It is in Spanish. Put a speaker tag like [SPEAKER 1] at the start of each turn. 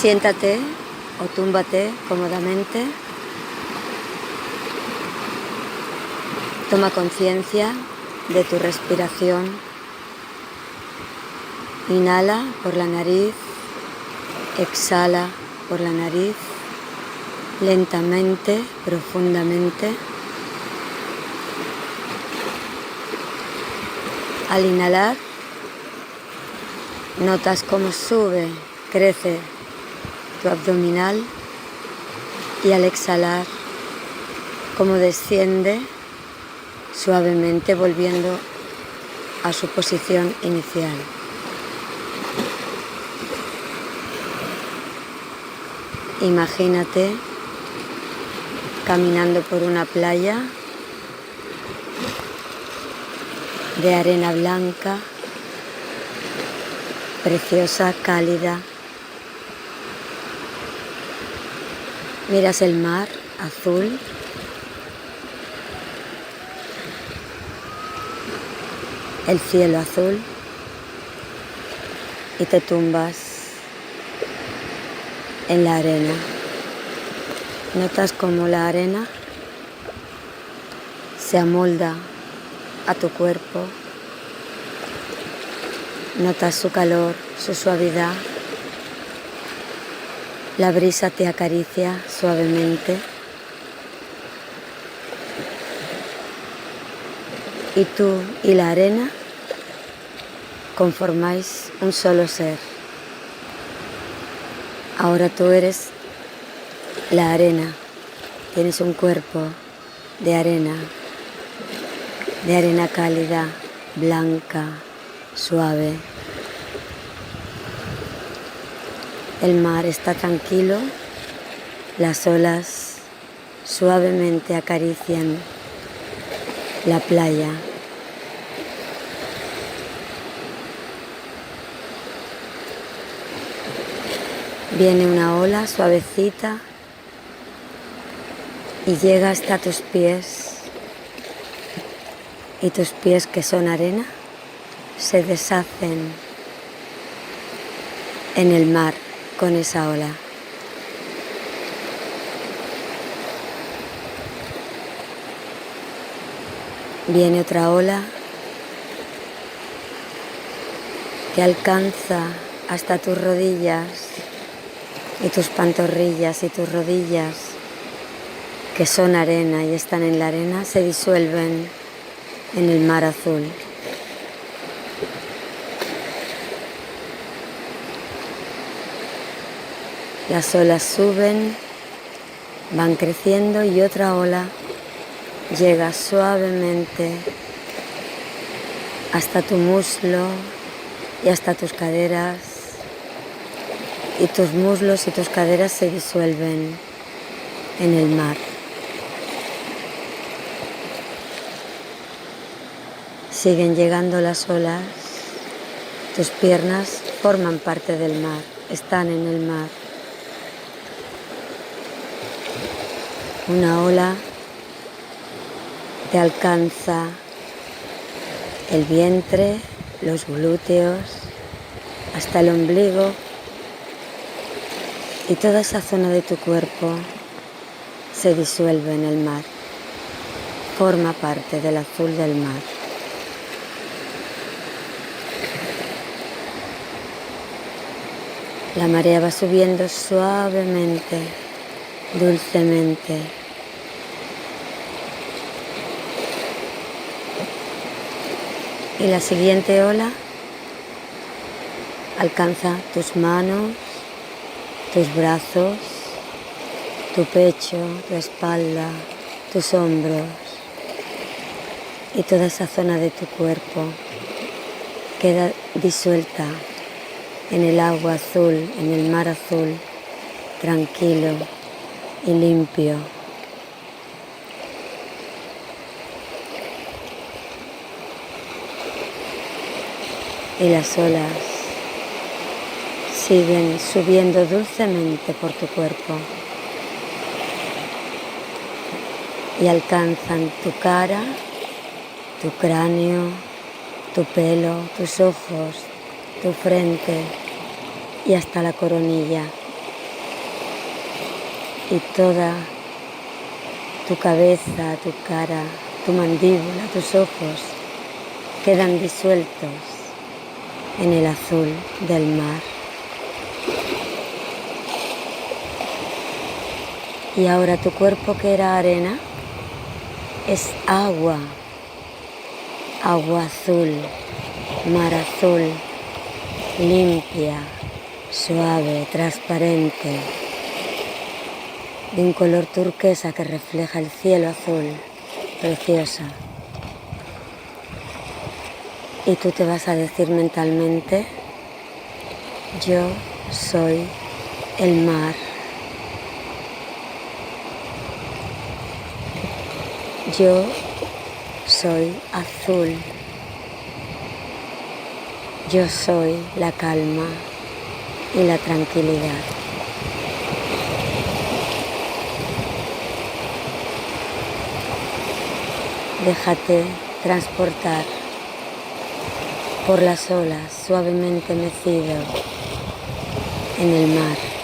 [SPEAKER 1] Siéntate o túmbate cómodamente. Toma conciencia de tu respiración. Inhala por la nariz, exhala por la nariz, lentamente, profundamente. Al inhalar, notas cómo sube, crece tu abdominal y al exhalar, cómo desciende suavemente volviendo a su posición inicial. Imagínate caminando por una playa de arena blanca, preciosa, cálida. Miras el mar azul. El cielo azul y te tumbas en la arena. Notas cómo la arena se amolda a tu cuerpo. Notas su calor, su suavidad. La brisa te acaricia suavemente. Y tú y la arena conformáis un solo ser. Ahora tú eres la arena. Tienes un cuerpo de arena cálida, blanca, suave. El mar está tranquilo, las olas suavemente acarician la playa. Viene una ola suavecita y llega hasta tus pies. Y tus pies, que son arena, se deshacen en el mar con esa ola. Viene otra ola que alcanza hasta tus rodillas y tus pantorrillas y tus rodillas, que son arena y están en la arena, se disuelven en el mar azul. Las olas suben, van creciendo y otra ola llega suavemente hasta tu muslo y hasta tus caderas, y tus muslos y tus caderas se disuelven en el mar. Siguen llegando las olas, tus piernas forman parte del mar, están en el mar. Una ola te alcanza el vientre, los glúteos, hasta el ombligo, y toda esa zona de tu cuerpo se disuelve en el mar, forma parte del azul del mar. La marea va subiendo suavemente, dulcemente. Y la siguiente ola alcanza tus manos, tus brazos, tu pecho, tu espalda, tus hombros y toda esa zona de tu cuerpo queda disuelta en el agua azul, en el mar azul, tranquilo y limpio. Y las olas siguen subiendo dulcemente por tu cuerpo y alcanzan tu cara, tu cráneo, tu pelo, tus ojos, tu frente y hasta la coronilla. y toda tu cabeza, tu cara, tu mandíbula, tus ojos quedan disueltos en el azul del mar. Y ahora tu cuerpo, que era arena, es agua, agua azul, mar azul, limpia, suave, transparente, de un color turquesa que refleja el cielo azul, preciosa. Y tú te vas a decir mentalmente: yo soy el mar. Yo soy azul. Yo soy la calma y la tranquilidad. Déjate transportar por las olas suavemente mecido en el mar.